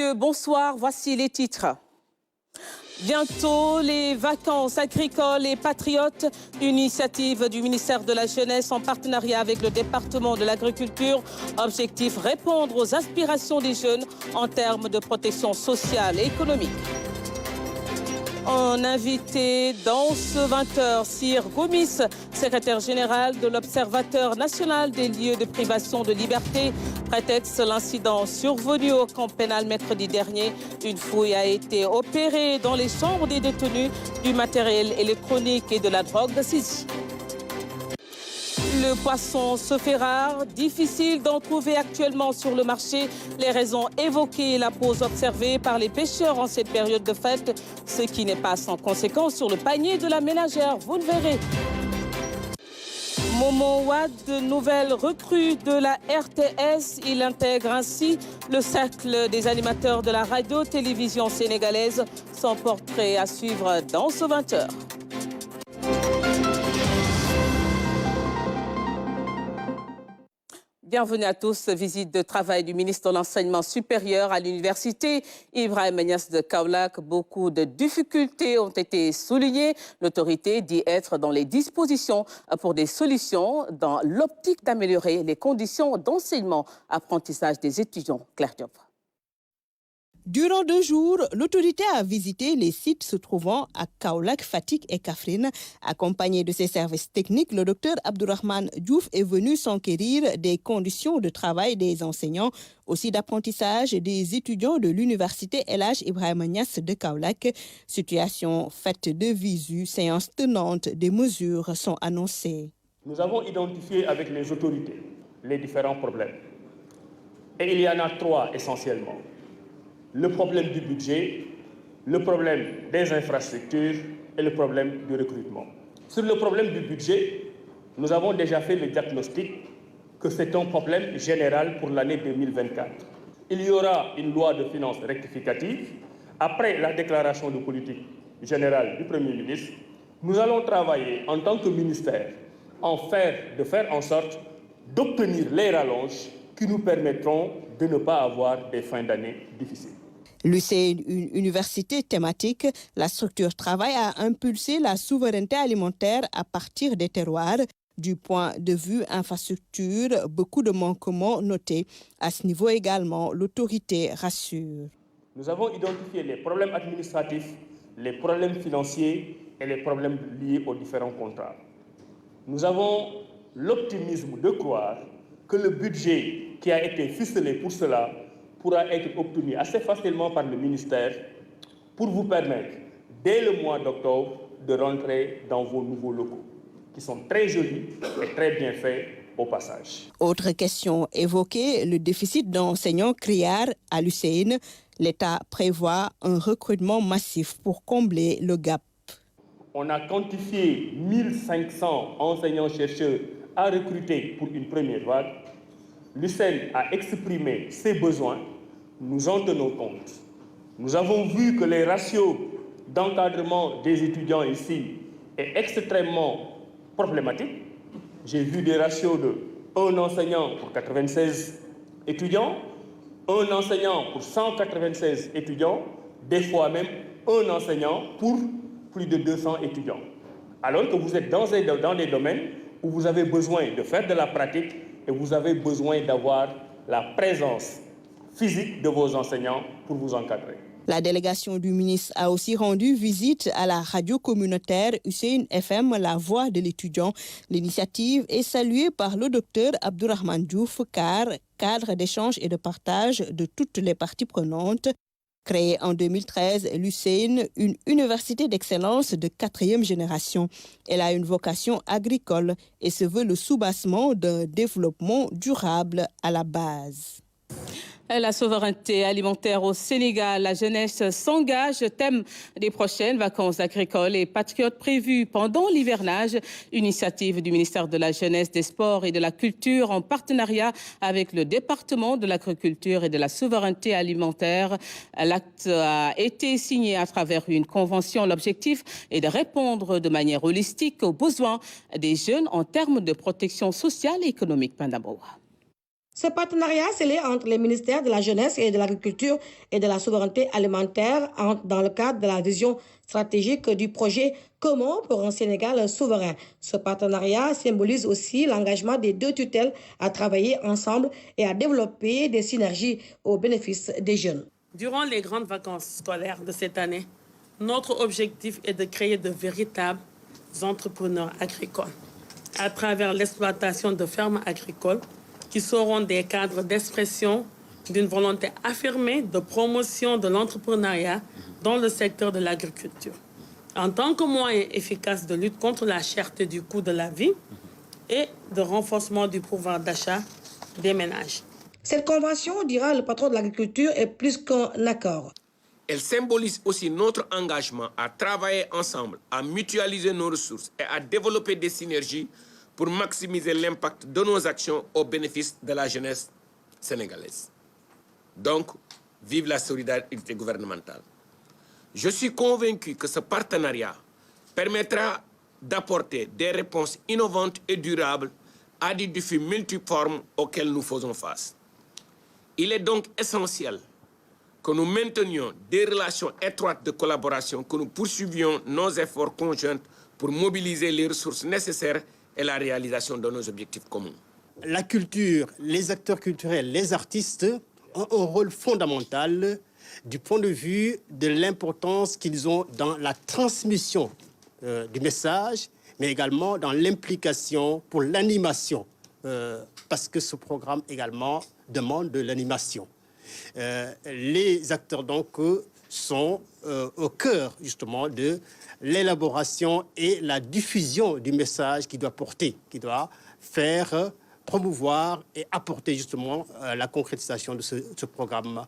messieurs, bonsoir. Voici les titres. Bientôt, les vacances agricoles et patriotes, une initiative du ministère de la Jeunesse en partenariat avec le département de l'Agriculture. Objectif, répondre aux aspirations des jeunes en termes de protection sociale et économique. En invité dans ce 20h, Sir Gomis, secrétaire général de l'Observateur national des lieux de privation de liberté, prétexte l'incident survenu au camp pénal mercredi dernier. Une fouille a été opérée dans les chambres des détenus, du matériel électronique et de la drogue saisie. Le poisson se fait rare, difficile d'en trouver actuellement sur le marché. Les raisons évoquées et la pause observée par les pêcheurs en cette période de fête, ce qui n'est pas sans conséquence sur le panier de la ménagère, vous le verrez. Momo Wade, nouvelle recrue de la RTS, il intègre ainsi le cercle des animateurs de la radio-télévision sénégalaise. Son portrait à suivre dans ce 20h. Bienvenue à tous. Visite de travail du ministre de l'Enseignement supérieur à l'université Ibrahima Niasse de Kaolack. Beaucoup de difficultés ont été soulignées. L'autorité dit être dans les dispositions pour des solutions dans l'optique d'améliorer les conditions d'enseignement-apprentissage des étudiants. Claire Diop. Durant 2 jours, l'autorité a visité les sites se trouvant à Kaolack, Fatick et Kaffrine. Accompagné de ses services techniques, le docteur Abdourahmane Diouf est venu s'enquérir des conditions de travail des enseignants, aussi d'apprentissage des étudiants de l'université El Hadj Ibrahima Niasse de Kaolack. Situation faite de visu, séance tenante, des mesures sont annoncées. Nous avons identifié avec les autorités les différents problèmes. Et il y en a 3 essentiellement. Le problème du budget, le problème des infrastructures et le problème du recrutement. Sur le problème du budget, nous avons déjà fait le diagnostic que c'est un problème général pour l'année 2024. Il y aura une loi de finances rectificative. Après la déclaration de politique générale du Premier ministre, nous allons travailler en tant que ministère de faire en sorte d'obtenir les rallonges qui nous permettront de ne pas avoir des fins d'année difficiles. L'UCN, une université thématique, la structure travaille à impulser la souveraineté alimentaire à partir des terroirs. Du point de vue infrastructure, beaucoup de manquements notés. À ce niveau également, l'autorité rassure. Nous avons identifié les problèmes administratifs, les problèmes financiers et les problèmes liés aux différents contrats. Nous avons l'optimisme de croire que le budget qui a été ficelé pour cela pourra être obtenu assez facilement par le ministère pour vous permettre, dès le mois d'octobre, de rentrer dans vos nouveaux locaux, qui sont très jolis et très bien faits au passage. Autre question évoquée, le déficit d'enseignants criards à l'UCN. L'État prévoit un recrutement massif pour combler le gap. On a quantifié 1500 enseignants-chercheurs à recruter pour une première vague. L'UCN a exprimé ses besoins, nous en tenons compte. Nous avons vu que les ratios d'encadrement des étudiants ici est extrêmement problématique. J'ai vu des ratios de 1 enseignant pour 96 étudiants, 1 enseignant pour 196 étudiants, des fois même 1 enseignant pour plus de 200 étudiants. Alors que vous êtes dans des domaines où vous avez besoin de faire de la pratique et vous avez besoin d'avoir la présence physique de vos enseignants pour vous encadrer. La délégation du ministre a aussi rendu visite à la radio communautaire UCN FM, la voix de l'étudiant. L'initiative est saluée par le docteur Abdourahmane Diouf, car cadre d'échange et de partage de toutes les parties prenantes. Créée en 2013, l'UCN, une université d'excellence de 4e génération. Elle a une vocation agricole et se veut le soubassement d'un développement durable à la base. La souveraineté alimentaire au Sénégal, la jeunesse s'engage. Thème des prochaines vacances agricoles et patriotes prévues pendant l'hivernage. Initiative du ministère de la Jeunesse, des Sports et de la Culture en partenariat avec le département de l'Agriculture et de la Souveraineté alimentaire. L'acte a été signé à travers une convention. L'objectif est de répondre de manière holistique aux besoins des jeunes en termes de protection sociale et économique. Pandamboa. Ce partenariat scellé entre les ministères de la Jeunesse et de l'Agriculture et de la Souveraineté alimentaire entre dans le cadre de la vision stratégique du projet commun pour un Sénégal souverain. Ce partenariat symbolise aussi l'engagement des deux tutelles à travailler ensemble et à développer des synergies au bénéfice des jeunes. Durant les grandes vacances scolaires de cette année, notre objectif est de créer de véritables entrepreneurs agricoles à travers l'exploitation de fermes agricoles qui seront des cadres d'expression d'une volonté affirmée de promotion de l'entrepreneuriat dans le secteur de l'agriculture, en tant que moyen efficace de lutte contre la cherté du coût de la vie et de renforcement du pouvoir d'achat des ménages. Cette convention, dira le patron de l'agriculture, est plus qu'un accord. Elle symbolise aussi notre engagement à travailler ensemble, à mutualiser nos ressources et à développer des synergies pour maximiser l'impact de nos actions au bénéfice de la jeunesse sénégalaise. Donc, vive la solidarité gouvernementale. Je suis convaincu que ce partenariat permettra d'apporter des réponses innovantes et durables à des défis multiformes auxquels nous faisons face. Il est donc essentiel que nous maintenions des relations étroites de collaboration, que nous poursuivions nos efforts conjoints pour mobiliser les ressources nécessaires et la réalisation de nos objectifs communs. La culture, les acteurs culturels, les artistes ont un rôle fondamental du point de vue de l'importance qu'ils ont dans la transmission du message, mais également dans l'implication pour l'animation, parce que ce programme également demande de l'animation. Les acteurs donc sont au cœur justement de l'élaboration et la diffusion du message qui doit porter, qui doit faire promouvoir et apporter justement la concrétisation de ce programme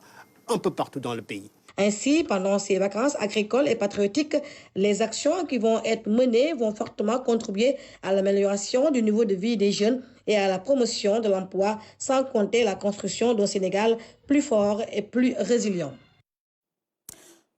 un peu partout dans le pays. Ainsi, pendant ces vacances agricoles et patriotiques, les actions qui vont être menées vont fortement contribuer à l'amélioration du niveau de vie des jeunes et à la promotion de l'emploi, sans compter la construction d'un Sénégal plus fort et plus résilient.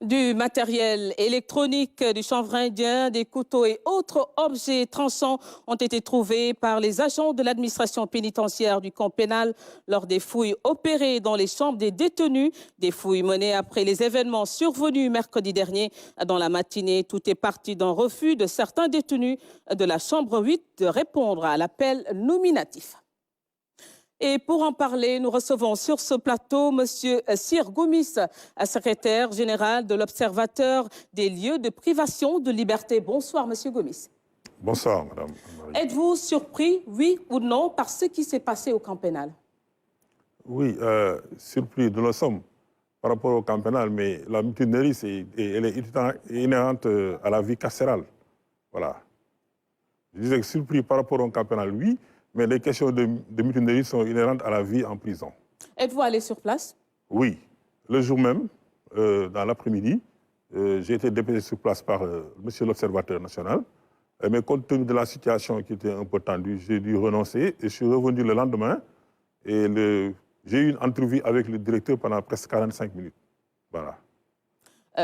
Du matériel électronique, du chanvre indien, des couteaux et autres objets tranchants ont été trouvés par les agents de l'administration pénitentiaire du camp pénal lors des fouilles opérées dans les chambres des détenus. Des fouilles menées après les événements survenus mercredi dernier. Dans la matinée, tout est parti d'un refus de certains détenus de la chambre 8 de répondre à l'appel nominatif. Et pour en parler, nous recevons sur ce plateau M. Sir Gomis, secrétaire général de l'Observateur des lieux de privation de liberté. Bonsoir, M. Gomis. Bonsoir, Madame. Êtes-vous surpris, oui ou non, par ce qui s'est passé au camp pénal? Oui, surpris, nous le sommes par rapport au camp pénal, mais la mutinerie, elle est inhérente à la vie carcérale. Voilà. Je disais que surpris par rapport au camp pénal, oui, mais les questions de mutinerie sont inhérentes à la vie en prison. Êtes-vous allé sur place? Oui. Le jour même, dans l'après-midi, j'ai été dépêché sur place par monsieur l'Observateur national. Mais compte tenu de la situation qui était un peu tendue, j'ai dû renoncer et je suis revenu le lendemain. Et j'ai eu une entrevue avec le directeur pendant presque 45 minutes. Voilà.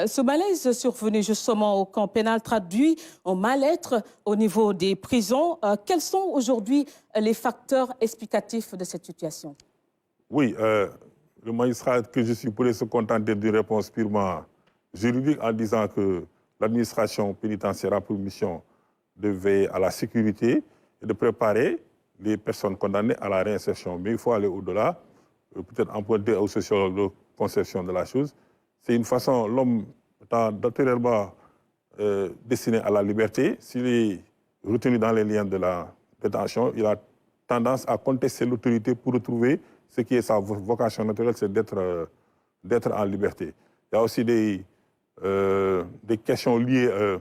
Ce malaise survenu justement au camp pénal traduit un mal-être au niveau des prisons. Quels sont aujourd'hui les facteurs explicatifs de cette situation? Oui, le magistrat que je suis pourrait se contenter d'une réponse purement juridique en disant que l'administration pénitentiaire a pour mission de veiller à la sécurité et de préparer les personnes condamnées à la réinsertion. Mais il faut aller au-delà, peut-être emprunter aux sociologues de conception de la chose. C'est une façon, l'homme étant naturellement destiné à la liberté, s'il est retenu dans les liens de la détention, il a tendance à contester l'autorité pour retrouver ce qui est sa vocation naturelle, c'est d'être en liberté. Il y a aussi des questions liées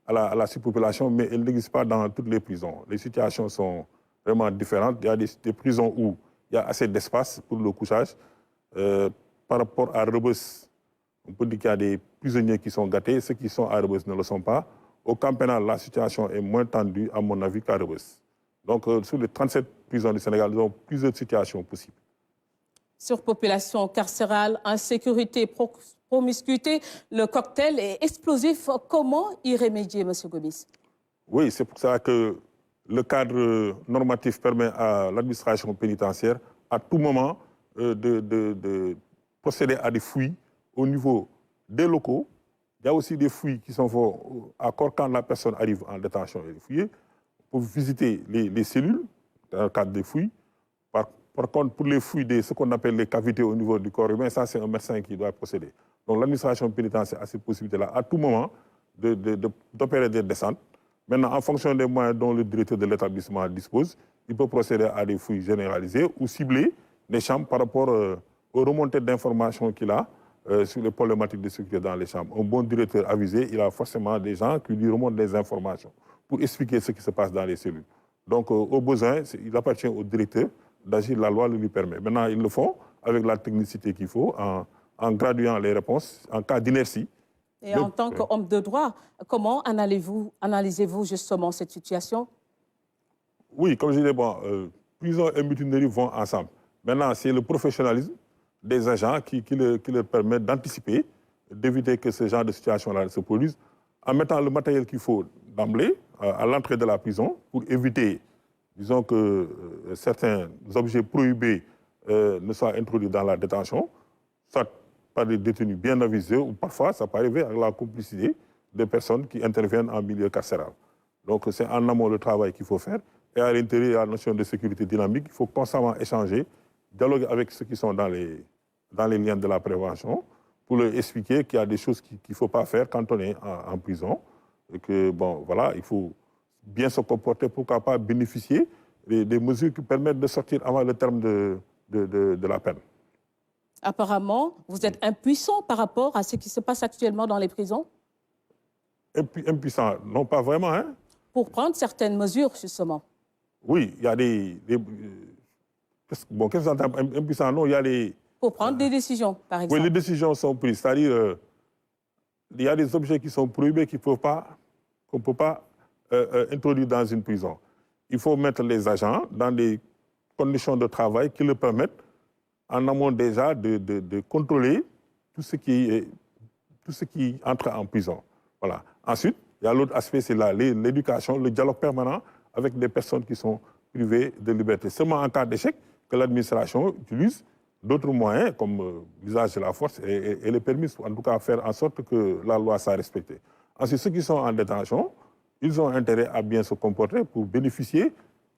à la surpopulation, mais elles n'existent pas dans toutes les prisons. Les situations sont vraiment différentes. Il y a des prisons où il y a assez d'espace pour le couchage. Par rapport à Rebeuss, on peut dire qu'il y a des prisonniers qui sont gâtés, ceux qui sont à Rebeuss ne le sont pas. Au camp pénal, la situation est moins tendue, à mon avis, qu'à Rebeuss. Donc, sur les 37 prisons du Sénégal, nous avons plusieurs situations possibles. Surpopulation carcérale, insécurité, promiscuité, le cocktail est explosif. Comment y remédier, M. Gomis? Oui, c'est pour ça que le cadre normatif permet à l'administration pénitentiaire, à tout moment de procéder à des fouilles au niveau des locaux. Il y a aussi des fouilles qui sont faites à corps quand la personne arrive en détention et est fouillée, pour visiter les cellules dans le cadre des fouilles. Par contre, pour les fouilles de ce qu'on appelle les cavités au niveau du corps humain, ça c'est un médecin qui doit procéder. Donc l'administration pénitentiaire a cette possibilité-là à tout moment d'opérer des descentes. Maintenant, en fonction des moyens dont le directeur de l'établissement dispose, il peut procéder à des fouilles généralisées ou cibler des chambres par rapport aux remontées d'informations qu'il a sur les problématiques de sécurité dans les chambres. Un bon directeur avisé, il a forcément des gens qui lui remontent des informations pour expliquer ce qui se passe dans les cellules. Donc, au besoin, il appartient au directeur d'agir, la loi le lui permet. Maintenant, ils le font avec la technicité qu'il faut, en graduant les réponses en cas d'inertie. Et en tant qu'homme de droit, comment analysez-vous justement cette situation? Oui, comme je disais, prison et mutinerie vont ensemble. Maintenant, c'est le professionnalisme des agents qui leur permet d'anticiper, d'éviter que ce genre de situation-là se produise, en mettant le matériel qu'il faut d'emblée à l'entrée de la prison pour éviter, disons, que certains objets prohibés ne soient introduits dans la détention, soit par des détenus bien avisés, ou parfois ça peut arriver avec la complicité des personnes qui interviennent en milieu carcéral. Donc c'est en amont le travail qu'il faut faire. Et à l'intérieur, il y a la notion de sécurité dynamique. Il faut constamment échanger, dialoguer avec ceux qui sont dans les liens de la prévention pour leur expliquer qu'il y a des choses qu'il ne faut pas faire quand on est en prison. Et que, il faut bien se comporter, pourquoi pas bénéficier des mesures qui permettent de sortir avant le terme de la peine. Apparemment, vous êtes impuissant par rapport à ce qui se passe actuellement dans les prisons? Impuissant, non pas vraiment. Hein? Pour prendre certaines mesures, justement. Oui, il y a qu'est-ce que vous entendez impuissant? Non, il y a des... Pour prendre des décisions, par exemple. Oui, les décisions sont prises. C'est-à-dire, il y a des objets qui sont prohibés qu'on ne peut pas introduire dans une prison. Il faut mettre les agents dans des conditions de travail qui leur permettent, en amont déjà, de contrôler tout ce qui entre en prison. Voilà. Ensuite, il y a l'autre aspect, c'est l'éducation, le dialogue permanent avec des personnes qui sont privées de liberté. Seulement en cas d'échec, que l'administration utilise d'autres moyens, comme l'usage de la force, et les permis, en tout cas, faire en sorte que la loi soit respectée. Ensuite, ceux qui sont en détention, ils ont intérêt à bien se comporter pour bénéficier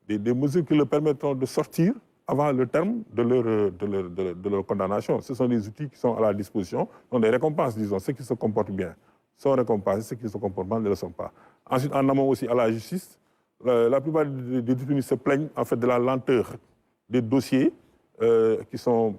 des mesures qui leur permettront de sortir avant le terme de leur condamnation. Ce sont des outils qui sont à la disposition, donc des récompenses, disons. Ceux qui se comportent bien sont récompensés, ceux qui se comportent mal ne le sont pas. Ensuite, en amont aussi à la justice, la plupart des détenus se plaignent en fait de la lenteur des dossiers qui sont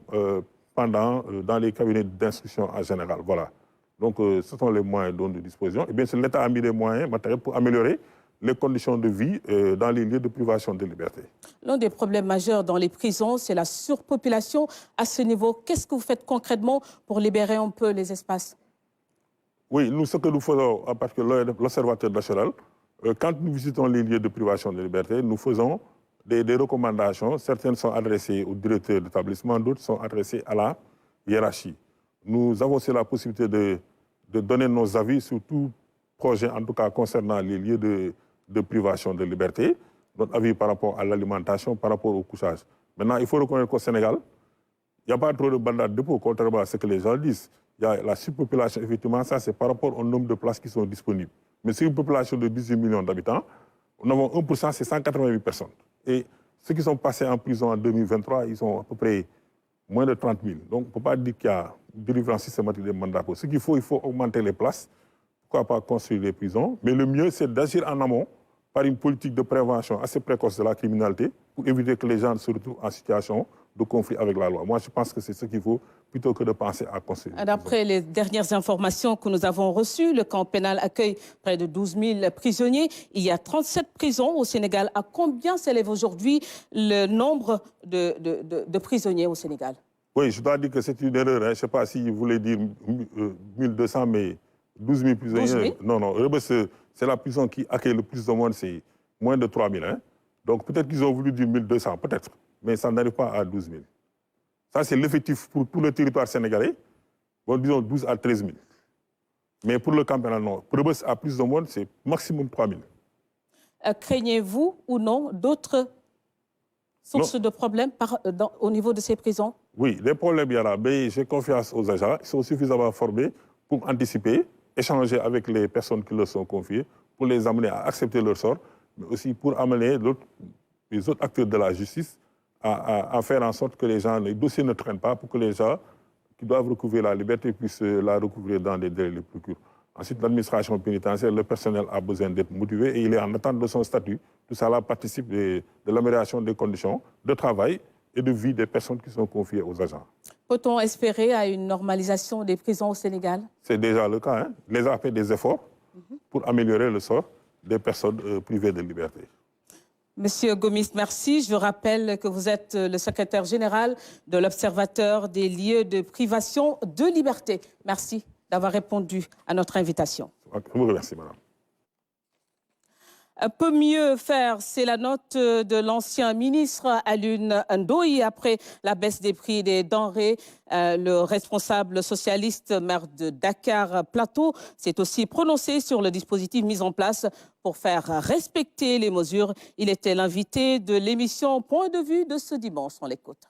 pendants dans les cabinets d'instruction en général. Voilà. Donc, ce sont les moyens dont nous disposons. Et bien sûr, l'État a mis des moyens matériels pour améliorer les conditions de vie dans les lieux de privation de liberté. L'un des problèmes majeurs dans les prisons, c'est la surpopulation. À ce niveau, qu'est-ce que vous faites concrètement pour libérer un peu les espaces? Oui, nous, ce que nous faisons, en particulier l'Observatoire national, quand nous visitons les lieux de privation de liberté, nous faisons des recommandations. Certaines sont adressées au directeur d'établissement, d'autres sont adressées à la hiérarchie. Nous avons aussi la possibilité de donner nos avis sur tout projet, en tout cas concernant les lieux de privation de liberté, notre avis par rapport à l'alimentation, par rapport au couchage. Maintenant, il faut reconnaître qu'au Sénégal, il n'y a pas trop de bandades de dépôt, contrairement à ce que les gens disent. Il y a la surpopulation, effectivement, ça c'est par rapport au nombre de places qui sont disponibles. Mais sur une population de 18 millions d'habitants, nous avons 1%, c'est 188 personnes. Et ceux qui sont passés en prison en 2023, ils sont à peu près moins de 30 000. Donc, on ne peut pas dire qu'il y a une délivrance systématique des mandats. Ce qu'il faut, il faut augmenter les places. Pourquoi pas construire des prisons? Mais le mieux, c'est d'agir en amont par une politique de prévention assez précoce de la criminalité pour éviter que les gens se retrouvent en situation de conflit avec la loi. Moi, je pense que c'est ce qu'il faut plutôt que de penser à construire. D'après les dernières informations que nous avons reçues, le camp pénal accueille près de 12 000 prisonniers. Il y a 37 prisons au Sénégal. À combien s'élève aujourd'hui le nombre de prisonniers au Sénégal? Oui, je dois dire que c'est une erreur. Je ne sais pas si vous voulez dire 1200, mais 12 000 prisonniers. 12 000? Non, c'est la prison qui accueille le plus de monde, c'est moins de 3 000. Hein. Donc peut-être qu'ils ont voulu dire 1200, peut-être, mais ça n'arrive pas à 12 000. Ça, c'est l'effectif pour tout le territoire sénégalais. Bon, disons 12 à 13 000. Mais pour le camp pénal, non. Pour Rebeuss, à plus de monde, c'est maximum 3 000. Craignez-vous ou non d'autres source de problèmes au niveau de ces prisons? Oui, les problèmes, il y en a, mais j'ai confiance aux agents. Ils sont suffisamment formés pour anticiper, échanger avec les personnes qui leur sont confiées, pour les amener à accepter leur sort, mais aussi pour amener les autres acteurs de la justice à faire en sorte que les dossiers ne traînent pas, pour que les gens qui doivent recouvrir la liberté puissent la recouvrir dans des délais les plus courts. Ensuite, l'administration pénitentiaire, le personnel a besoin d'être motivé et il est en attente de son statut. Tout ça là participe de l'amélioration des conditions de travail et de vie des personnes qui sont confiées aux agents. Peut-on espérer à une normalisation des prisons au Sénégal? C'est déjà le cas. L'État a fait des efforts pour améliorer le sort des personnes privées de liberté. Monsieur Gomis, merci. Je rappelle que vous êtes le secrétaire général de l'Observateur des lieux de privation de liberté. Merci d'avoir répondu à notre invitation. Je vous remercie, madame. Peut mieux faire, c'est la note de l'ancien ministre Alioune Ndoye après la baisse des prix des denrées. Le responsable socialiste maire de Dakar Plateau s'est aussi prononcé sur le dispositif mis en place pour faire respecter les mesures. Il était l'invité de l'émission Point de vue de ce dimanche. On l'écoute.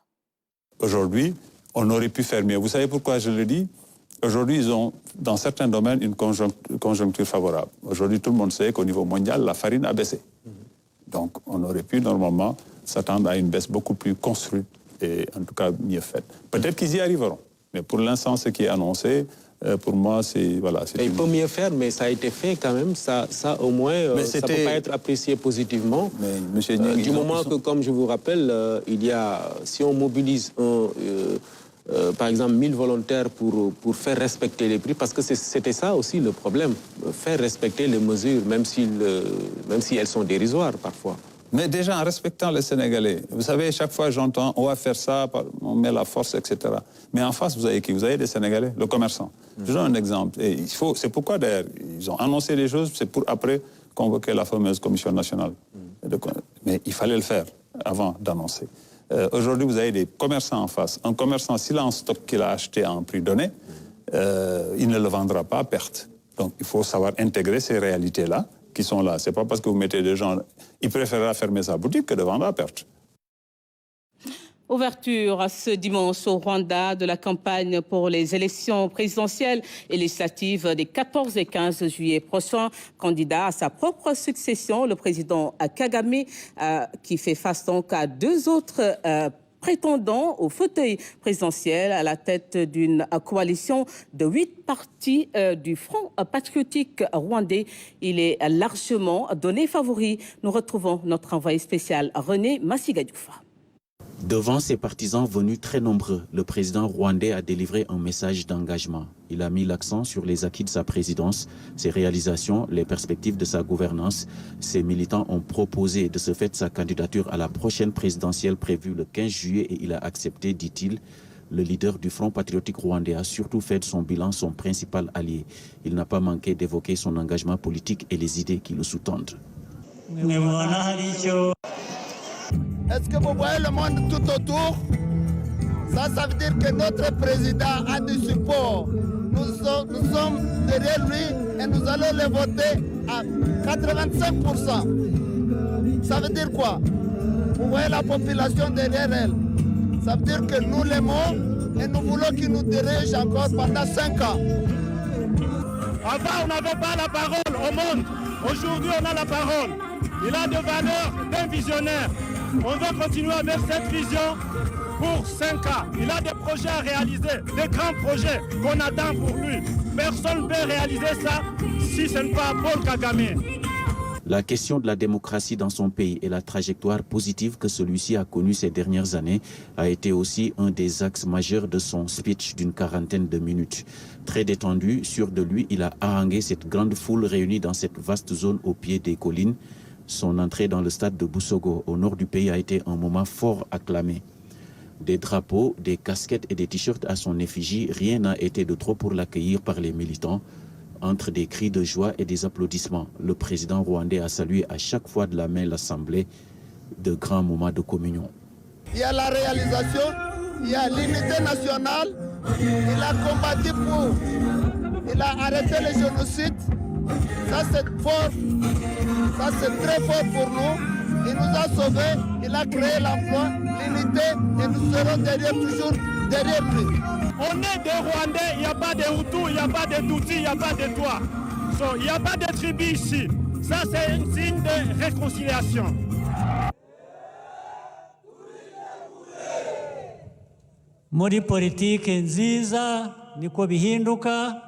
Aujourd'hui, on aurait pu faire mieux. Vous savez pourquoi je le dis? Aujourd'hui, ils ont, dans certains domaines, une conjoncture favorable. Aujourd'hui, tout le monde sait qu'au niveau mondial, la farine a baissé. Donc, on aurait pu, normalement, s'attendre à une baisse beaucoup plus construite et, en tout cas, mieux faite. Peut-être qu'ils y arriveront. Mais pour l'instant, ce qui est annoncé, pour moi, c'est... Voilà, il peut mieux faire, mais ça a été fait quand même. Ça au moins, ça ne peut pas être apprécié positivement. Mais, monsieur Niang, du moment que, comme je vous rappelle, si on mobilise par exemple 1000 volontaires pour faire respecter les prix, parce que c'était ça aussi le problème, faire respecter les mesures, même si elles sont dérisoires parfois. Mais déjà en respectant les Sénégalais, vous savez, chaque fois j'entends, on va faire ça, on met la force, etc. Mais en face, vous avez qui? Vous avez des Sénégalais, le commerçant. Je donne un exemple. C'est pourquoi d'ailleurs, ils ont annoncé les choses, c'est pour après convoquer la fameuse commission nationale. Mais il fallait le faire avant d'annoncer. Aujourd'hui, vous avez des commerçants en face. Un commerçant, s'il a un stock qu'il a acheté à un prix donné, il ne le vendra pas à perte. Donc, il faut savoir intégrer ces réalités-là qui sont là. Ce n'est pas parce que vous mettez des gens... Il préférera fermer sa boutique que de vendre à perte. Ouverture ce dimanche au Rwanda de la campagne pour les élections présidentielles et législatives des 14 et 15 juillet prochains. Candidat à sa propre succession, le président Kagame, qui fait face donc à deux autres prétendants au fauteuil présidentiel à la tête d'une coalition de 8 partis du Front patriotique rwandais. Il est largement donné favori. Nous retrouvons notre envoyé spécial René Massigadoufa. Devant ses partisans venus très nombreux, le président rwandais a délivré un message d'engagement. Il a mis l'accent sur les acquis de sa présidence, ses réalisations, les perspectives de sa gouvernance. Ses militants ont proposé de ce fait sa candidature à la prochaine présidentielle prévue le 15 juillet et il a accepté, dit-il. Le leader du Front patriotique rwandais a surtout fait de son bilan son principal allié. Il n'a pas manqué d'évoquer son engagement politique et les idées qui le sous-tendent. Est-ce que vous voyez le monde tout autour? Ça veut dire que notre président a du support. Nous sommes derrière lui et nous allons le voter à 85%. Ça veut dire quoi? Vous voyez la population derrière elle. Ça veut dire que nous l'aimons et nous voulons qu'il nous dirige encore pendant 5 ans. Avant, on n'avait pas la parole au monde. Aujourd'hui, on a la parole. Il a des valeurs d'un visionnaire. On va continuer avec cette vision pour 5 ans. Il a des projets à réaliser, des grands projets qu'on attend pour lui. Personne ne peut réaliser ça si ce n'est pas Paul Kagame. La question de la démocratie dans son pays et la trajectoire positive que celui-ci a connue ces dernières années a été aussi un des axes majeurs de son speech d'une quarantaine de minutes. Très détendu, sûr de lui, il a harangué cette grande foule réunie dans cette vaste zone au pied des collines. Son entrée dans le stade de Busogo, au nord du pays, a été un moment fort acclamé. Des drapeaux, des casquettes et des t-shirts à son effigie, rien n'a été de trop pour l'accueillir par les militants. Entre des cris de joie et des applaudissements, le président rwandais a salué à chaque fois de la main l'Assemblée, de grands moments de communion. Il y a la réalisation, il y a l'unité nationale, il a combattu il a arrêté le génocide. Ça c'est fort, ça c'est très fort pour nous il nous a sauvés, il a créé l'emploi, l'unité, et nous serons toujours derrière lui. On est des Rwandais, il n'y a pas de Hutus, il n'y a pas de Tutsis, il n'y a pas de Tois. Il n'y a pas de tribu ici. Ça, c'est un signe de réconciliation. Muri politiki nziza niko bihinduka.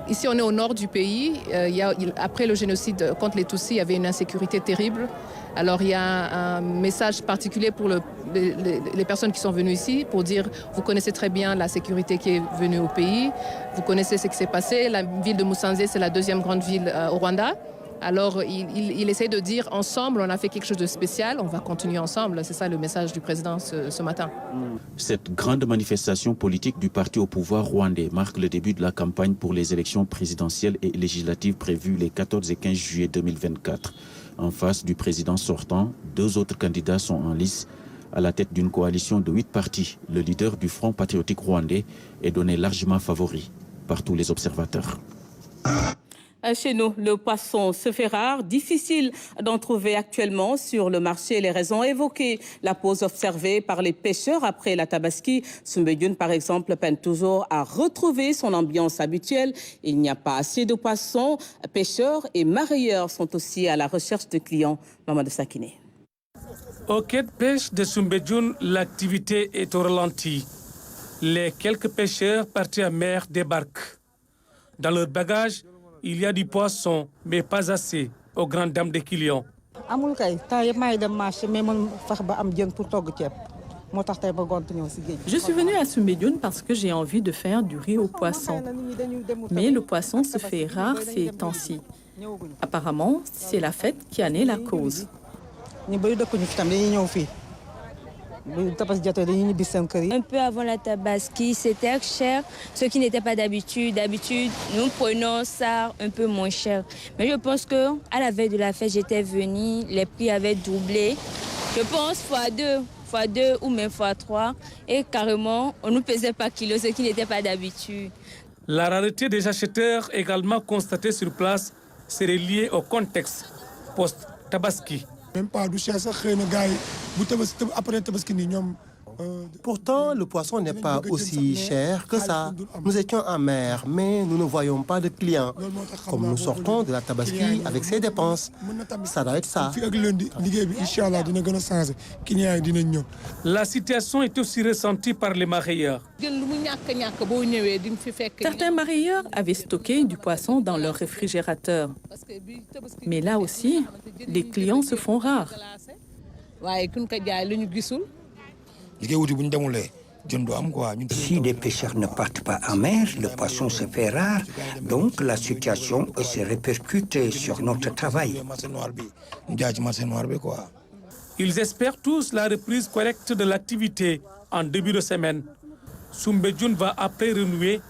Ici, on est au nord du pays. Après le génocide contre les Tutsis, il y avait une insécurité terrible. Alors, il y a un message particulier pour les personnes qui sont venues ici pour dire, vous connaissez très bien la sécurité qui est venue au pays, vous connaissez ce qui s'est passé. La ville de Musanze, c'est la deuxième grande ville au Rwanda. Alors, il essaie de dire, ensemble, on a fait quelque chose de spécial, on va continuer ensemble. C'est ça le message du président ce matin. Cette grande manifestation politique du parti au pouvoir rwandais marque le début de la campagne pour les élections présidentielles et législatives prévues les 14 et 15 juillet 2024. En face du président sortant, 2 autres candidats sont en lice à la tête d'une coalition de 8 partis. Le leader du Front patriotique rwandais est donné largement favori par tous les observateurs. Chez nous, le poisson se fait rare, difficile d'en trouver actuellement sur le marché. Les raisons évoquées, la pause observée par les pêcheurs après la Tabaski. Soumbédioune, par exemple, peine toujours à retrouver son ambiance habituelle. Il n'y a pas assez de poissons. Pêcheurs et mareyeurs sont aussi à la recherche de clients. Mamadou Sakiné. Au quai de pêche de Soumbédioune, l'activité est au ralenti. Les quelques pêcheurs partis à mer débarquent. Dans leur bagage, il y a du poisson, mais pas assez, aux grandes dames des clients. Je suis venue à Soumbédioune parce que j'ai envie de faire du riz au poisson. Mais le poisson se fait rare ces temps-ci. Apparemment, c'est la fête qui en est la cause. Un peu avant la Tabaski, c'était cher, ce qui n'était pas d'habitude. D'habitude, nous prenons ça un peu moins cher. Mais je pense qu'à la veille de la fête, j'étais venue, les prix avaient doublé. Je pense x2 ou même x3. Et carrément, on ne nous pesait pas kilo, ce qui n'était pas d'habitude. La rareté des acheteurs également constatée sur place serait liée au contexte post-Tabaski. Pourtant, le poisson n'est pas aussi cher que ça. Nous étions en mer, mais nous ne voyons pas de clients. Comme nous sortons de la Tabaski avec ses dépenses, ça doit être ça. La situation est aussi ressentie par les mareyeurs. Certains mareyeurs avaient stocké du poisson dans leur réfrigérateur. Mais là aussi, les clients se font rares. Si les pêcheurs ne partent pas en mer, le poisson se fait rare, donc la situation se répercute sur notre travail. Ils espèrent tous la reprise correcte de l'activité en début de semaine. Soumbédioune va après renouer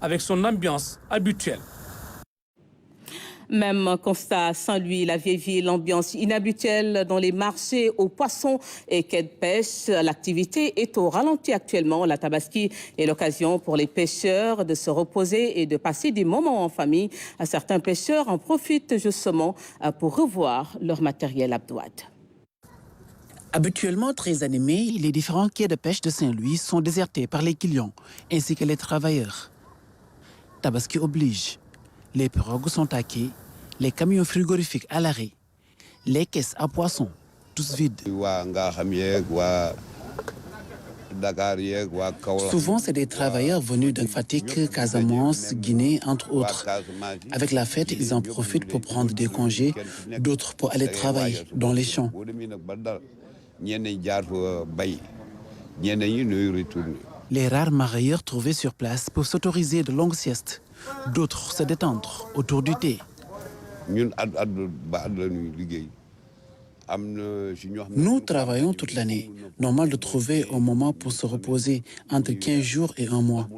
avec son ambiance habituelle. Même constat à Saint-Louis, la vieille ville, l'ambiance inhabituelle dans les marchés aux poissons et quais de pêche. L'activité est au ralenti actuellement. La Tabaski est l'occasion pour les pêcheurs de se reposer et de passer des moments en famille. Certains pêcheurs en profitent justement pour revoir leur matériel Abdouad. Habituellement très animés, les différents quais de pêche de Saint-Louis sont désertés par les clients ainsi que les travailleurs. Tabaski oblige. Les pirogues sont à quai, les camions frigorifiques à l'arrêt, les caisses à poissons, tous vides. Souvent, c'est des travailleurs venus de Fatick, Casamance, Guinée, entre autres. Avec la fête, ils en profitent pour prendre des congés, d'autres pour aller travailler dans les champs. Les rares mareyeurs trouvés sur place peuvent s'autoriser de longues siestes. D'autres se détendre autour du thé. Nous travaillons toute l'année. Normal de trouver un moment pour se reposer entre 15 jours et 1 mois.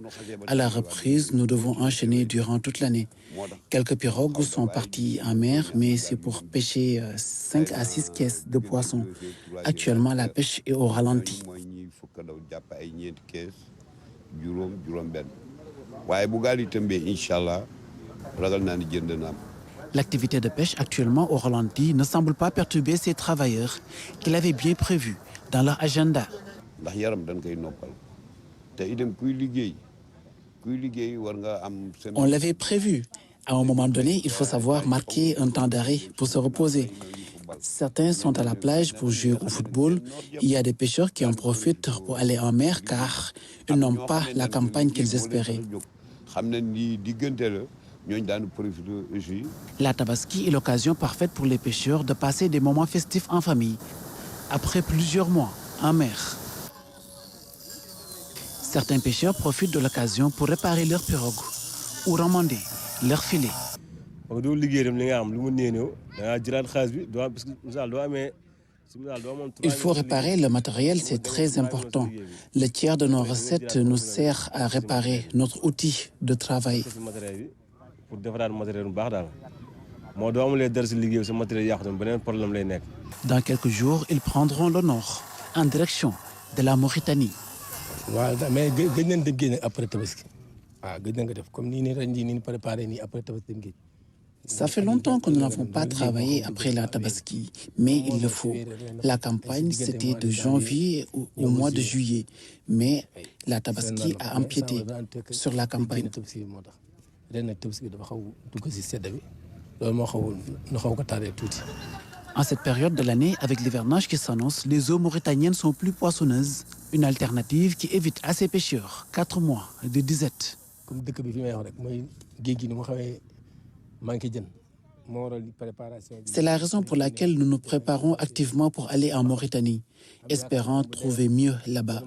À la reprise, nous devons enchaîner durant toute l'année. Quelques pirogues sont parties en mer, mais c'est pour pêcher 5 à 6 caisses de poissons. Actuellement, la pêche est au ralenti. L'activité de pêche actuellement au ralenti ne semble pas perturber ces travailleurs qu'ils avaient bien prévus dans leur agenda. On l'avait prévu. À un moment donné, il faut savoir marquer un temps d'arrêt pour se reposer. Certains sont à la plage pour jouer au football. Il y a des pêcheurs qui en profitent pour aller en mer car ils n'ont pas la campagne qu'ils espéraient. La Tabaski est l'occasion parfaite pour les pêcheurs de passer des moments festifs en famille, après plusieurs mois en mer. Certains pêcheurs profitent de l'occasion pour réparer leurs pirogues ou ramander leurs filets. Il faut réparer le matériel, c'est très important. Le tiers de nos recettes nous sert à réparer notre outil de travail. Dans quelques jours, ils prendront le nord, en direction de la Mauritanie. Ça fait longtemps que nous n'avons pas travaillé après la Tabaski, mais il le faut. La campagne, c'était de janvier au mois de juillet, mais la Tabaski a empiété sur la campagne. En cette période de l'année, avec l'hivernage qui s'annonce, les eaux mauritaniennes sont plus poissonneuses. Une alternative qui évite à ces pêcheurs 4 mois de disette. C'est la raison pour laquelle nous nous préparons activement pour aller en Mauritanie, espérant trouver mieux là-bas.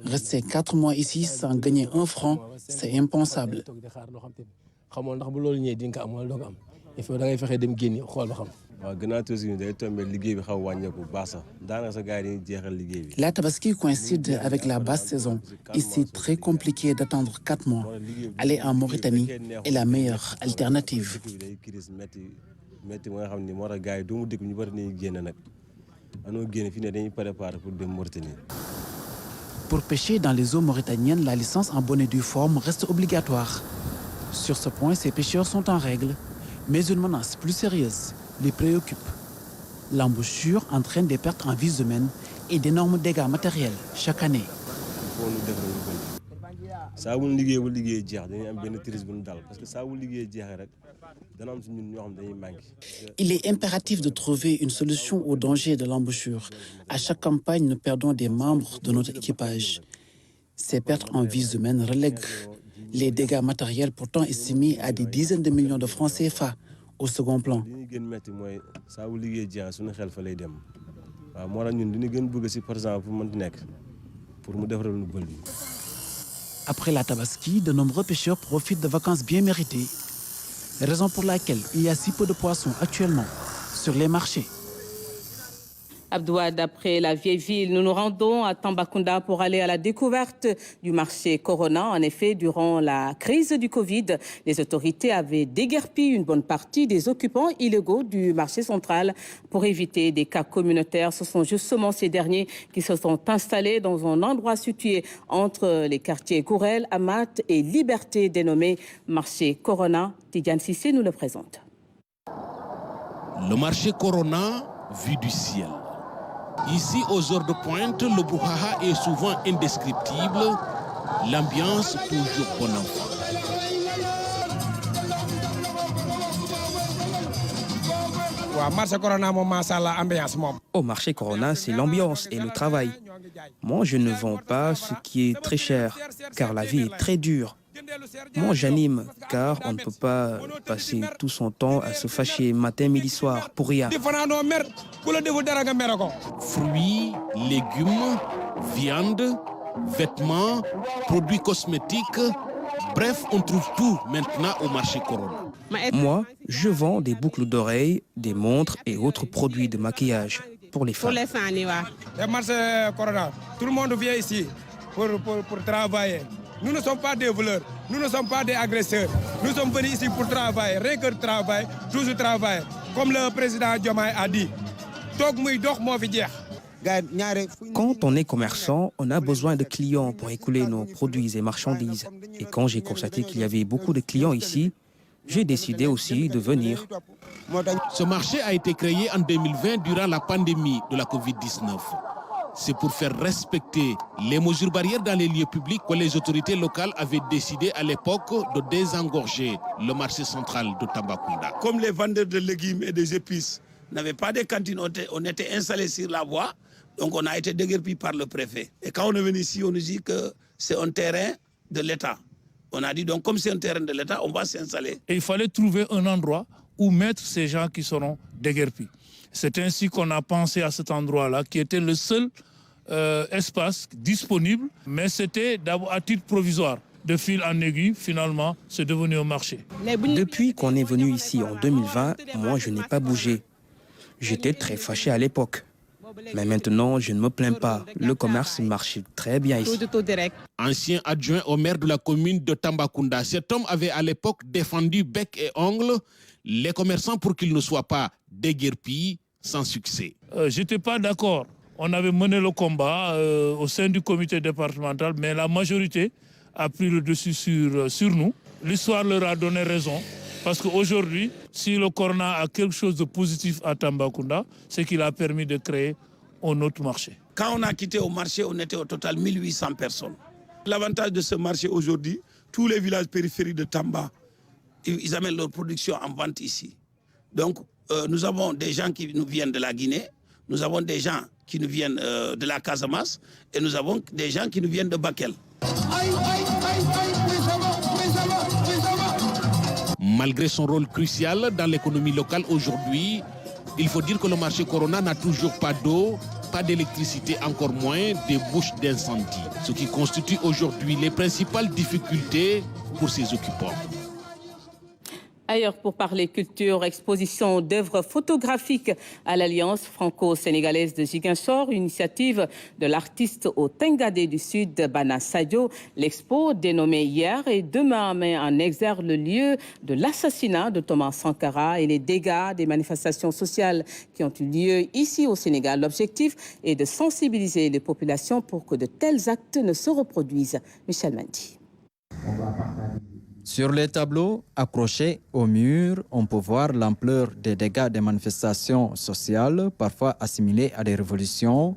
Rester 4 mois ici sans gagner un franc, c'est impensable. La Tabaski coïncide avec la basse saison. Ici, très compliqué d'attendre 4 mois. Aller en Mauritanie est la meilleure alternative. Pour pêcher dans les eaux mauritaniennes, la licence en bonne et due forme reste obligatoire. Sur ce point, ces pêcheurs sont en règle, mais une menace plus sérieuse les préoccupe. L'embouchure entraîne des pertes en vies humaines et d'énormes dégâts matériels chaque année. Il est impératif de trouver une solution au danger de l'embouchure. À chaque campagne, nous perdons des membres de notre équipage. Ces pertes en vies humaines relèguent les dégâts matériels pourtant estimés à des dizaines de millions de francs CFA au second plan. Après la Tabaski, de nombreux pêcheurs profitent de vacances bien méritées, raison pour laquelle il y a si peu de poissons actuellement sur les marchés. Abdoua, d'après la vieille ville, nous nous rendons à Tambacounda pour aller à la découverte du marché Corona. En effet, durant la crise du Covid, les autorités avaient déguerpi une bonne partie des occupants illégaux du marché central pour éviter des cas communautaires. Ce sont justement ces derniers qui se sont installés dans un endroit situé entre les quartiers Gourel, Amat et Liberté, dénommé marché Corona. Tidiane Sissé nous le présente. Le marché Corona, vu du ciel. Ici, aux heures de pointe, le brouhaha est souvent indescriptible. L'ambiance toujours bon enfant. Au marché Corona, c'est l'ambiance et le travail. Moi, je ne vends pas ce qui est très cher, car la vie est très dure. Moi, j'anime, car on ne peut pas passer tout son temps à se fâcher matin, midi, soir, pour rien. Fruits, légumes, viande, vêtements, produits cosmétiques, bref, on trouve tout maintenant au marché Corona. Moi, je vends des boucles d'oreilles, des montres et autres produits de maquillage pour les femmes. Le marché Corona, tout le monde vient ici pour travailler. Nous ne sommes pas des voleurs, nous ne sommes pas des agresseurs. Nous sommes venus ici pour travailler, rien que travail, toujours travail. Comme le président Diomaye a dit. Quand on est commerçant, on a besoin de clients pour écouler nos produits et marchandises. Et quand j'ai constaté qu'il y avait beaucoup de clients ici, j'ai décidé aussi de venir. Ce marché a été créé en 2020 durant la pandémie de la Covid-19. C'est pour faire respecter les mesures barrières dans les lieux publics que les autorités locales avaient décidé à l'époque de désengorger le marché central de Tambacounda. Comme les vendeurs de légumes et des épices n'avaient pas de cantine, on était installés sur la voie, donc on a été déguerpis par le préfet. Et quand on est venu ici, on nous dit que c'est un terrain de l'État. On a dit donc comme c'est un terrain de l'État, on va s'installer. Et il fallait trouver un endroit où mettre ces gens qui seront déguerpis. C'est ainsi qu'on a pensé à cet endroit-là, qui était le seul espace disponible, mais c'était d'abord à titre provisoire. De fil en aiguille, finalement, c'est devenu un marché. Depuis qu'on est venu ici en 2020, moi, je n'ai pas bougé. J'étais très fâché à l'époque. Mais maintenant, je ne me plains pas. Le commerce marche très bien ici. Ancien adjoint au maire de la commune de Tambacounda, cet homme avait à l'époque défendu bec et ongle les commerçants pour qu'ils ne soient pas déguerpis sans succès. Je n'étais pas d'accord. On avait mené le combat au sein du comité départemental, mais la majorité a pris le dessus sur nous. L'histoire leur a donné raison, parce qu'aujourd'hui, si le corona a quelque chose de positif à Tambacounda, c'est qu'il a permis de créer un autre marché. Quand on a quitté au marché, on était au total 1800 personnes. L'avantage de ce marché aujourd'hui, tous les villages périphériques de Tamba, ils amènent leur production en vente ici. Donc, nous avons des gens qui nous viennent de la Guinée, nous avons des gens qui nous viennent de la Casamance et nous avons des gens qui nous viennent de Bakel. Malgré son rôle crucial dans l'économie locale aujourd'hui, il faut dire que le marché Corona n'a toujours pas d'eau, pas d'électricité, encore moins des bouches d'incendie, ce qui constitue aujourd'hui les principales difficultés pour ses occupants. Ailleurs, pour parler culture, exposition d'œuvres photographiques à l'Alliance franco-sénégalaise de Ziguinchor, initiative de l'artiste au Tengadé du Sud, Bana Sadio. L'expo, dénommée hier et demain, met en exergue le lieu de l'assassinat de Thomas Sankara et les dégâts des manifestations sociales qui ont eu lieu ici au Sénégal. L'objectif est de sensibiliser les populations pour que de tels actes ne se reproduisent. Michel Mandi. Sur les tableaux accrochés au mur, on peut voir l'ampleur des dégâts des manifestations sociales, parfois assimilées à des révolutions.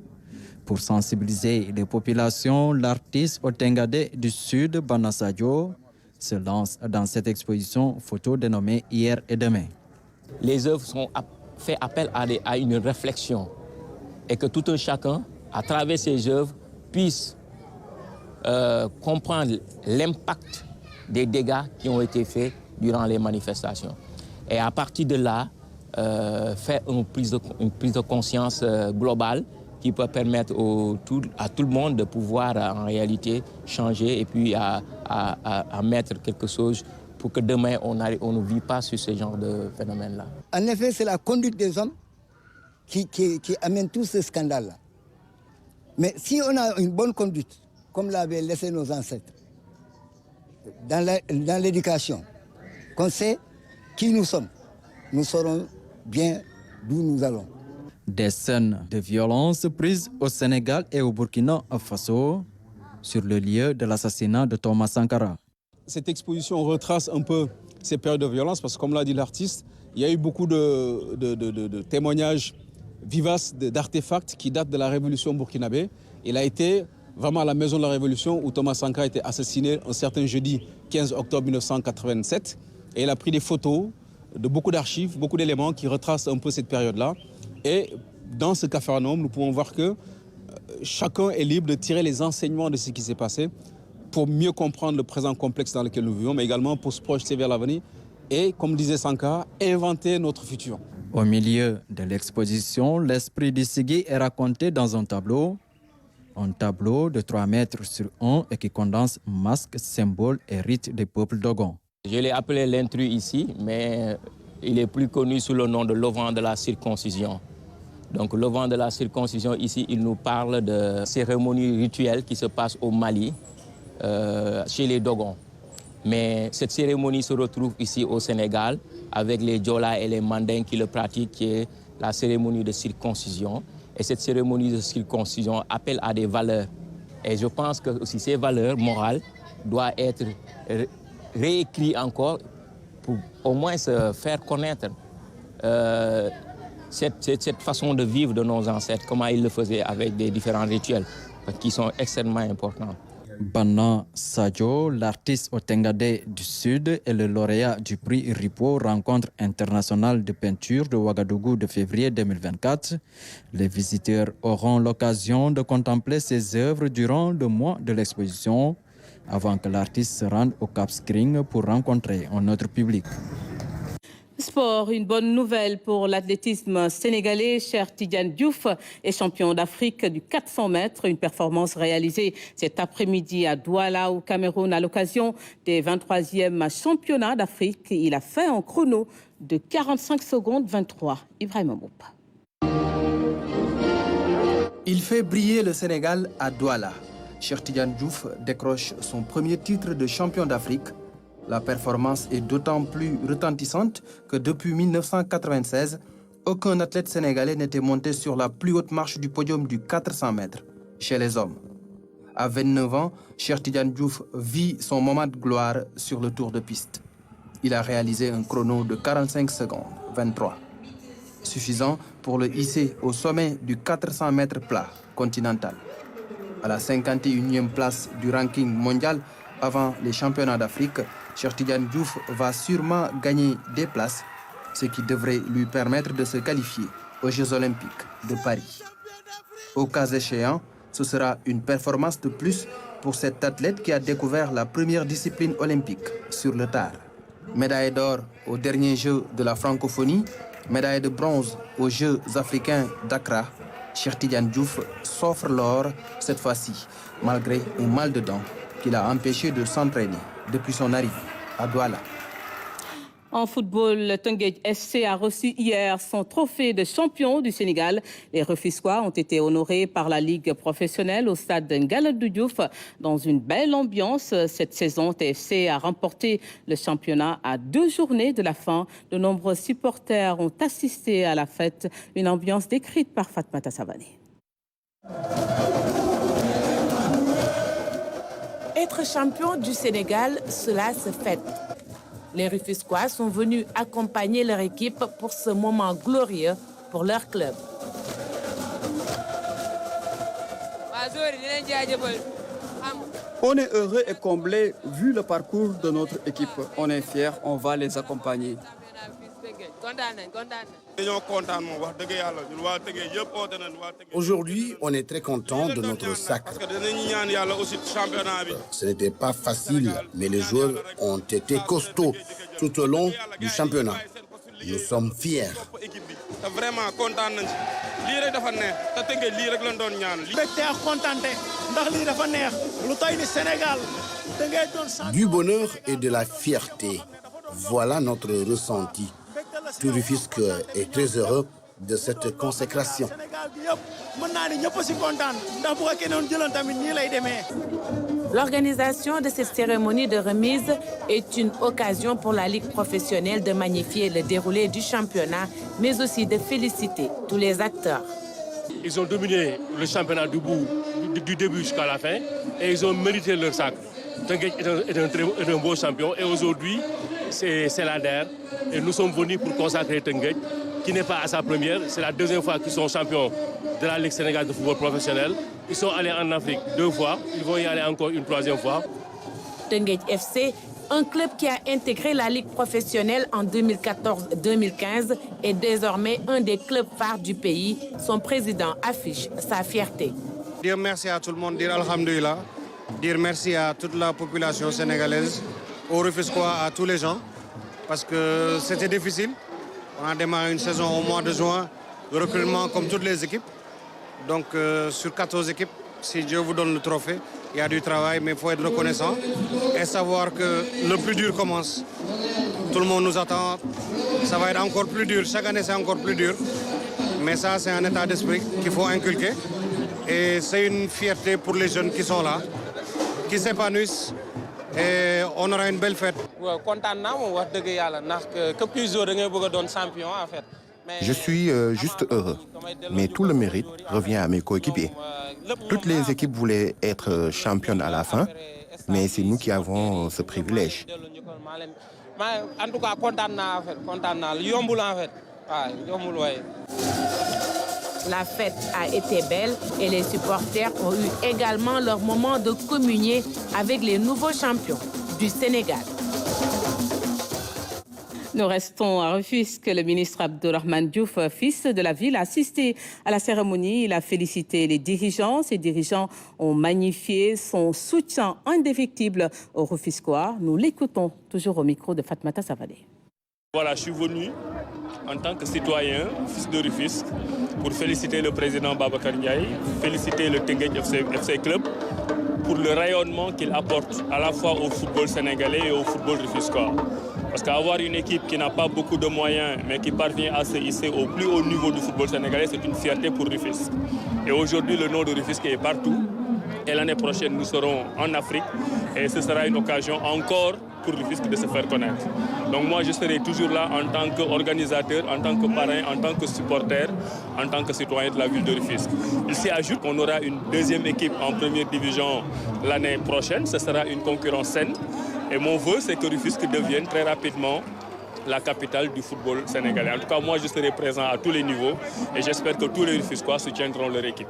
Pour sensibiliser les populations, l'artiste au Tengadé du Sud, Bana Sadio, se lance dans cette exposition photo dénommée Hier et Demain. Les œuvres sont fait appel à une réflexion et que tout un chacun, à travers ces œuvres, puisse comprendre l'impact des dégâts qui ont été faits durant les manifestations. Et à partir de là, faire une prise de conscience globale qui peut permettre à tout le monde de pouvoir en réalité changer et puis à mettre quelque chose pour que demain on ne vit pas sur ce genre de phénomène-là. En effet, c'est la conduite des hommes qui amène tout ce scandale-là. Mais si on a une bonne conduite, comme l'avaient laissé nos ancêtres, dans l'éducation, qu'on sait qui nous sommes, nous saurons bien d'où nous allons. Des scènes de violence prises au Sénégal et au Burkina Faso sur le lieu de l'assassinat de Thomas Sankara. Cette exposition retrace un peu ces périodes de violence parce que, comme l'a dit l'artiste, il y a eu beaucoup de témoignages vivaces d'artefacts qui datent de la révolution burkinabé. Il a été vraiment à la maison de la Révolution où Thomas Sankara a été assassiné un certain jeudi 15 octobre 1987. Et il a pris des photos de beaucoup d'archives, beaucoup d'éléments qui retracent un peu cette période-là. Et dans ce capharnaüm, nous pouvons voir que chacun est libre de tirer les enseignements de ce qui s'est passé pour mieux comprendre le présent complexe dans lequel nous vivons, mais également pour se projeter vers l'avenir et, comme disait Sankara, inventer notre futur. Au milieu de l'exposition, l'esprit d'Issigui est raconté dans un tableau de 3 mètres sur 1 et qui condense masques, symboles et rites des peuples Dogon. Je l'ai appelé l'intrus ici, mais il est plus connu sous le nom de l'auvent de la circoncision. Donc l'auvent de la circoncision ici, il nous parle de cérémonies rituelles qui se passent au Mali, chez les Dogons. Mais cette cérémonie se retrouve ici au Sénégal avec les Diola et les Mandins qui le pratiquent, qui est la cérémonie de circoncision. Et cette cérémonie de circoncision appelle à des valeurs. Et je pense que aussi ces valeurs morales doivent être réécrites encore pour au moins se faire connaître cette façon de vivre de nos ancêtres, comment ils le faisaient avec des différents rituels qui sont extrêmement importants. Bana Sadio, l'artiste au Tengadé du Sud et le lauréat du prix Ripo, rencontre internationale de peinture de Ouagadougou de février 2024. Les visiteurs auront l'occasion de contempler ses œuvres durant le mois de l'exposition, avant que l'artiste se rende au Cap Skirring pour rencontrer un autre public. Sport, une bonne nouvelle pour l'athlétisme sénégalais. Cheikh Tidiane Diouf est champion d'Afrique du 400 mètres. Une performance réalisée cet après-midi à Douala au Cameroun à l'occasion des 23e championnats d'Afrique. Il a fait un chrono de 45 secondes 23. Ibrahima Moupa. Il fait briller le Sénégal à Douala. Cheikh Tidiane Diouf décroche son premier titre de champion d'Afrique. La performance est d'autant plus retentissante que depuis 1996, aucun athlète sénégalais n'était monté sur la plus haute marche du podium du 400 mètres chez les hommes. À 29 ans, Cheikh Tidiane Diouf vit son moment de gloire sur le tour de piste. Il a réalisé un chrono de 45 secondes 23, suffisant pour le hisser au sommet du 400 mètres plat continental. À la 51e place du ranking mondial avant les championnats d'Afrique, Cheikh Tidiane Diouf va sûrement gagner des places, ce qui devrait lui permettre de se qualifier aux Jeux Olympiques de Paris. Au cas échéant, ce sera une performance de plus pour cet athlète qui a découvert la première discipline olympique sur le tard. Médaille d'or aux derniers Jeux de la francophonie, médaille de bronze aux Jeux africains d'Accra, Cheikh Tidiane Diouf s'offre l'or cette fois-ci, malgré un mal de dents qui l'a empêché de s'entraîner depuis son arrivée à Douala. En football, le Teungueth FC a reçu hier son trophée de champion du Sénégal. Les Rufisquois ont été honorés par la Ligue professionnelle au stade Ngalandou Diouf. Dans une belle ambiance, cette saison, TFC a remporté le championnat à 2 journées de la fin. De nombreux supporters ont assisté à la fête, une ambiance décrite par Fatmata Savané. Être champion du Sénégal, cela se fête. Les Rufisquois sont venus accompagner leur équipe pour ce moment glorieux pour leur club. On est heureux et comblé vu le parcours de notre équipe. On est fiers, on va les accompagner. Aujourd'hui, on est très content de notre sacre. Ce n'était pas facile, mais les joueurs ont été costauds tout au long du championnat. Nous sommes fiers. Du bonheur et de la fierté. Voilà notre ressenti. Tout Rufisque est très heureux de cette consécration. L'organisation de cette cérémonie de remise est une occasion pour la Ligue professionnelle de magnifier le déroulé du championnat, mais aussi de féliciter tous les acteurs. Ils ont dominé le championnat du début jusqu'à la fin et ils ont mérité leur sac. Teungueth est un beau champion et aujourd'hui, c'est la dernière. Et nous sommes venus pour consacrer Teungueth, qui n'est pas à sa première. C'est la deuxième fois qu'ils sont champions de la Ligue sénégalaise de football professionnel. Ils sont allés en Afrique 2 fois. Ils vont y aller encore une 3e fois. Teungueth FC, un club qui a intégré la Ligue professionnelle en 2014-2015, est désormais un des clubs phares du pays. Son président affiche sa fierté. Dire merci à tout le monde, dire alhamdoulilah, dire merci à toute la population sénégalaise, aux Rufisquois, à tous les gens, parce que c'était difficile. On a démarré une saison au mois de juin, de recrutement comme toutes les équipes. Donc sur 14 équipes, si Dieu vous donne le trophée, il y a du travail, mais il faut être reconnaissant et savoir que le plus dur commence. Tout le monde nous attend, ça va être encore plus dur, chaque année c'est encore plus dur. Mais ça c'est un état d'esprit qu'il faut inculquer. Et c'est une fierté pour les jeunes qui sont là, qui s'épanouissent. Et on aura une belle fête. Je suis juste heureux, mais tout le mérite revient à mes coéquipiers. Toutes les équipes voulaient être championnes à la fin, mais c'est nous qui avons ce privilège. en tout cas content en fait yombul en fait yombul waaye. La fête a été belle et les supporters ont eu également leur moment de communier avec les nouveaux champions du Sénégal. Nous restons à Rufisque. Le ministre Abdourahmane Diouf, fils de la ville, a assisté à la cérémonie. Il a félicité les dirigeants. Ces dirigeants ont magnifié son soutien indéfectible aux Rufisquois. Nous l'écoutons toujours au micro de Fatmata Savadé. Voilà, je suis venu en tant que citoyen, fils de Rufisque, pour féliciter le président Babacar Ndiaye, féliciter le Teungueth FC Club pour le rayonnement qu'il apporte à la fois au football sénégalais et au football rufisquois. Parce qu'avoir une équipe qui n'a pas beaucoup de moyens, mais qui parvient à se hisser au plus haut niveau du football sénégalais, c'est une fierté pour Rufisque. Et aujourd'hui, le nom de Rufisque est partout. Et l'année prochaine, nous serons en Afrique. Et ce sera une occasion encore pour Rufisque de se faire connaître. Donc moi, je serai toujours là en tant qu'organisateur, en tant que parrain, en tant que supporter, en tant que citoyen de la ville de Rufisque. Il s'y ajoute qu'on aura une deuxième équipe en première division l'année prochaine. Ce sera une concurrence saine. Et mon vœu, c'est que Rufisque devienne très rapidement la capitale du football sénégalais. En tout cas, moi, je serai présent à tous les niveaux et j'espère que tous les Rufisquois soutiendront leur équipe.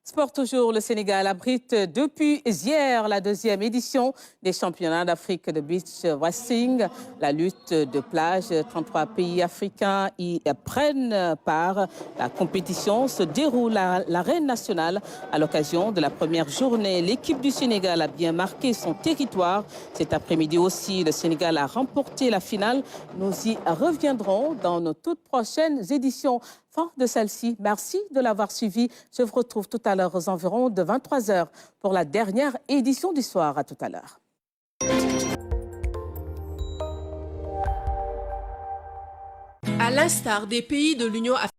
Sport toujours, le Sénégal abrite depuis hier la deuxième édition des championnats d'Afrique de beach wrestling. La lutte de plage, 33 pays africains y prennent part. La compétition se déroule à l'arène nationale. À l'occasion de la première journée, l'équipe du Sénégal a bien marqué son territoire. Cet après-midi aussi, le Sénégal a remporté la finale. Nous y reviendrons dans nos toutes prochaines éditions. Fin de celle-ci. Merci de l'avoir suivi. Je vous retrouve tout à l'heure aux environs de 23 h pour la dernière édition du soir. À tout à l'heure. À l'instar des pays de l'Union africaine,